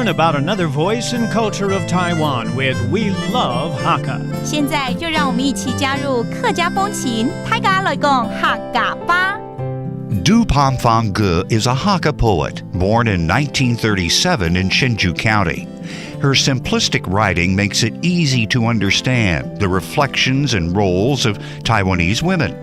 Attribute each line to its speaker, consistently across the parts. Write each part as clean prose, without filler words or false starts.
Speaker 1: learn about another voice and culture of Taiwan with We Love Hakka.
Speaker 2: 现在就让我们一起加入客家风情，大家来讲客家吧。
Speaker 3: Du Pamfang Ge is a Hakka poet born in 1937 in Hsinchu County. Her simplistic writing makes it easy to understand the reflections and roles of Taiwanese women.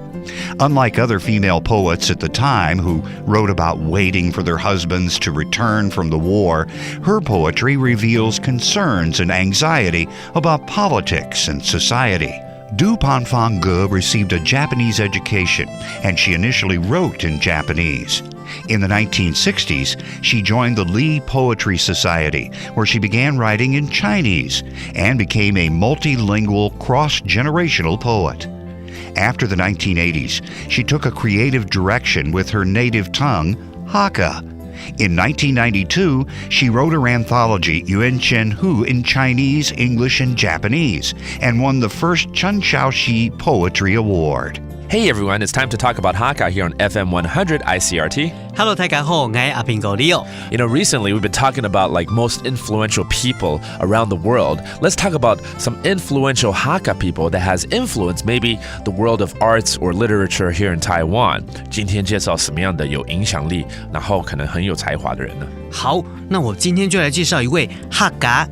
Speaker 3: Unlike other female poets at the time who wrote about waiting for their husbands to return from the war, her poetry reveals concerns and anxiety about politics and society. Du Pamfang Ge received a Japanese education, and she initially wrote in Japanese. In the 1960s, she joined the Lee Poetry Society, where she began writing in Chinese and became a multilingual, cross-generational poet. After the 1980s, she took a creative direction with her native tongue, Hakka. In 1992, she wrote her anthology Yuan Chen Hu in Chinese, English, and Japanese, and won the first Chen Xiaoxi Poetry Award.
Speaker 4: Hey everyone, it's time to talk about Hakka here on FM 100 Icrt.
Speaker 5: Hello, 大家好，我係阿平哥 Leo。
Speaker 4: You know, recently we've been talking about like most influential people around the world. Let's talk about some influential Hakka people that has influenced maybe the world of arts or literature here in Taiwan. 今天介绍什么样的有影响力，然后可能很有才华的人呢？
Speaker 5: 好，那我今天就来介绍一位客家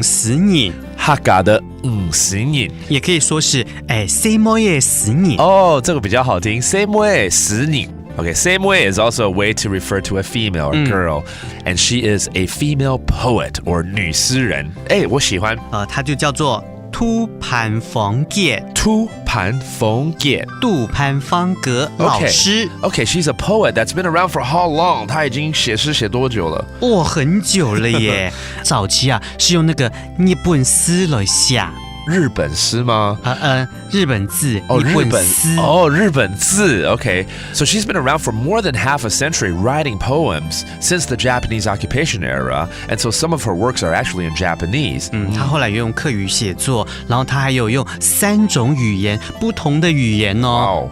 Speaker 5: 死人。
Speaker 4: Hakka 的死人，
Speaker 5: 也可以说是什麼嘢死人
Speaker 4: 哦，這個比較好聽，什麼嘢死人。Okay, same way is also a way to refer to a female or girl, and she is a female poet or 女詩人。我喜歡。
Speaker 5: 她就叫做杜潘鳳傑。
Speaker 4: 杜潘鳳傑，
Speaker 5: 杜潘方格老師。
Speaker 4: Okay, she's a poet that's been around for how long? 她已經寫詩寫多久了？
Speaker 5: 很久了耶。早期是用那個日本詩來寫。
Speaker 4: 日本詩嗎？
Speaker 5: 日本字，日本詩。
Speaker 4: 日本字。Okay, so she's been around for more than half a century writing poems since the Japanese occupation era, and so some of her works are actually in Japanese.
Speaker 5: 她后来用客语写作，然后她还有用3种语言，不同的语言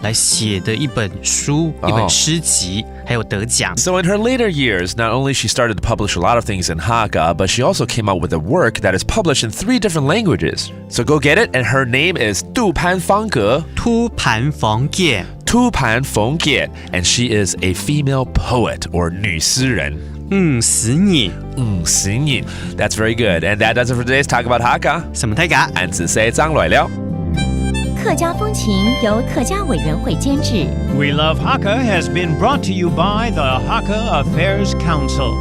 Speaker 5: 来写的一本书，一本诗集。还有得奖。
Speaker 4: So in her later years, not only she started to publish a lot of things in Hakka, but she also came out with a work that is published in 3 different languages. So go get it, and her name is 杜潘方格。
Speaker 5: 杜潘鳳傑。
Speaker 4: 杜潘鳳傑, and she is a female poet or 女詩人。
Speaker 5: 死人。
Speaker 4: 死人. That's very good, and that does it for today's Talk About Hakka.
Speaker 5: 什麼大家？
Speaker 4: 俺只識張來了。
Speaker 2: 客家風情由客家委員會監製。
Speaker 1: We Love Hakka has been brought to you by the Hakka Affairs Council.